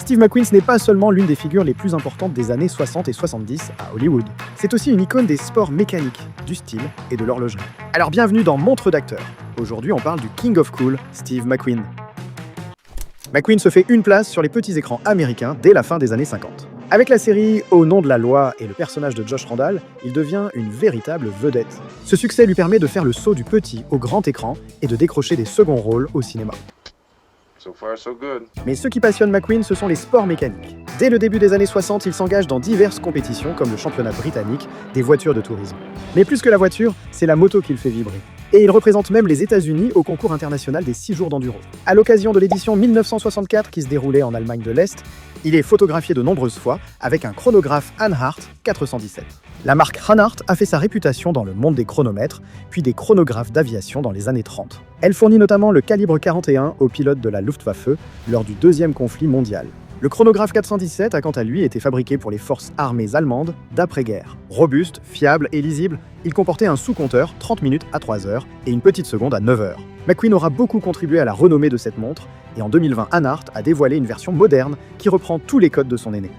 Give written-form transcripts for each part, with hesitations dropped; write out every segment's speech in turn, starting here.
Steve McQueen n'est pas seulement l'une des figures les plus importantes des années 60 et 70 à Hollywood. C'est aussi une icône des sports mécaniques, du style et de l'horlogerie. Alors bienvenue dans Montre d'acteur. Aujourd'hui on parle du King of Cool, Steve McQueen. McQueen se fait une place sur les petits écrans américains dès la fin des années 50. Avec la série Au nom de la loi et le personnage de Josh Randall, il devient une véritable vedette. Ce succès lui permet de faire le saut du petit au grand écran et de décrocher des seconds rôles au cinéma. So far, so good. Mais ce qui passionne McQueen, ce sont les sports mécaniques. Dès le début des années 60, il s'engage dans diverses compétitions comme le championnat britannique des voitures de tourisme. Mais plus que la voiture, c'est la moto qui le fait vibrer. Et il représente même les États-Unis au concours international des 6 jours d'enduro. À l'occasion de l'édition 1964 qui se déroulait en Allemagne de l'Est, il est photographié de nombreuses fois avec un chronographe Hanhart 417. La marque Hanhart a fait sa réputation dans le monde des chronomètres, puis des chronographes d'aviation dans les années 30. Elle fournit notamment le calibre 41 aux pilotes de la Luftwaffe lors du deuxième conflit mondial. Le chronographe 417 a quant à lui été fabriqué pour les forces armées allemandes d'après-guerre. Robuste, fiable et lisible, il comportait un sous-compteur 30 minutes à 3 heures et une petite seconde à 9 heures. McQueen aura beaucoup contribué à la renommée de cette montre et en 2020, Hanhart a dévoilé une version moderne qui reprend tous les codes de son aîné.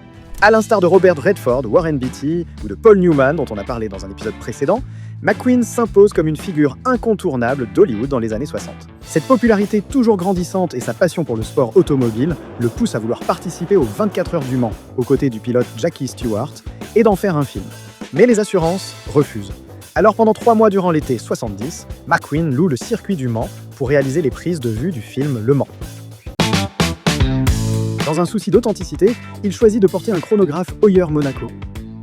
À l'instar de Robert Redford, Warren Beatty ou de Paul Newman dont on a parlé dans un épisode précédent, McQueen s'impose comme une figure incontournable d'Hollywood dans les années 60. Cette popularité toujours grandissante et sa passion pour le sport automobile le poussent à vouloir participer aux 24 heures du Mans, aux côtés du pilote Jackie Stewart, et d'en faire un film. Mais les assurances refusent. Alors pendant 3 mois durant l'été 70, McQueen loue le circuit du Mans pour réaliser les prises de vue du film Le Mans. Dans un souci d'authenticité, il choisit de porter un chronographe Heuer Monaco.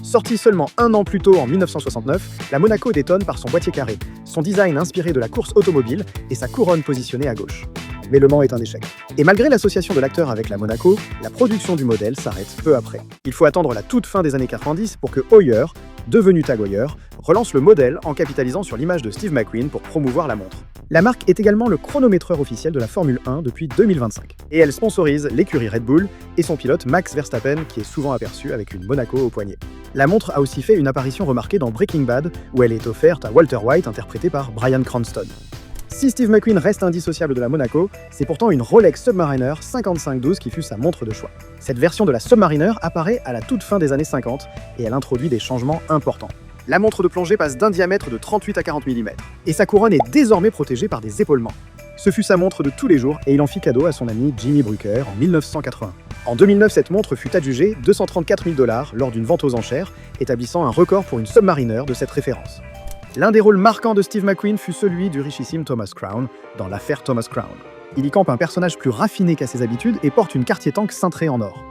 Sorti seulement 1 an plus tôt en 1969, la Monaco détonne par son boîtier carré, son design inspiré de la course automobile et sa couronne positionnée à gauche. Mais Le Mans est un échec. Et malgré l'association de l'acteur avec la Monaco, la production du modèle s'arrête peu après. Il faut attendre la toute fin des années 90 pour que Heuer, devenu Tag Heuer, relance le modèle en capitalisant sur l'image de Steve McQueen pour promouvoir la montre. La marque est également le chronométreur officiel de la Formule 1 depuis 2025. Et elle sponsorise l'écurie Red Bull et son pilote Max Verstappen qui est souvent aperçu avec une Monaco au poignet. La montre a aussi fait une apparition remarquée dans Breaking Bad où elle est offerte à Walter White interprété par Bryan Cranston. Si Steve McQueen reste indissociable de la Monaco, c'est pourtant une Rolex Submariner 5512 qui fut sa montre de choix. Cette version de la Submariner apparaît à la toute fin des années 50 et elle introduit des changements importants. La montre de plongée passe d'un diamètre de 38 à 40 mm, et sa couronne est désormais protégée par des épaulements. Ce fut sa montre de tous les jours et il en fit cadeau à son ami Jimmy Breuker en 1980. En 2009, cette montre fut adjugée 234 000 $ lors d'une vente aux enchères, établissant un record pour une Submariner de cette référence. L'un des rôles marquants de Steve McQueen fut celui du richissime Thomas Crown dans l'affaire Thomas Crown. Il y campe un personnage plus raffiné qu'à ses habitudes et porte une Cartier-Tank cintrée en or.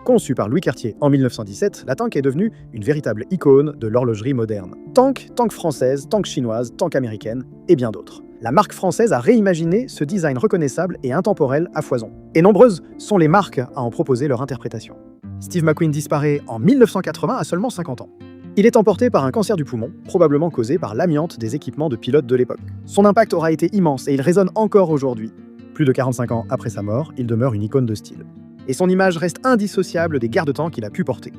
Conçue par Louis Cartier en 1917, la Tank est devenue une véritable icône de l'horlogerie moderne. Tank française, Tank chinoise, Tank américaine et bien d'autres. La marque française a réimaginé ce design reconnaissable et intemporel à foison. Et nombreuses sont les marques à en proposer leur interprétation. Steve McQueen disparaît en 1980 à seulement 50 ans. Il est emporté par un cancer du poumon, probablement causé par l'amiante des équipements de pilotes de l'époque. Son impact aura été immense et il résonne encore aujourd'hui. Plus de 45 ans après sa mort, il demeure une icône de style. Et son image reste indissociable des garde-temps qu'il a pu porter.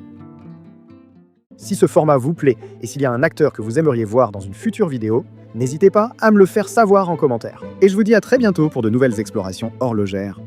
Si ce format vous plaît et s'il y a un acteur que vous aimeriez voir dans une future vidéo, n'hésitez pas à me le faire savoir en commentaire. Et je vous dis à très bientôt pour de nouvelles explorations horlogères.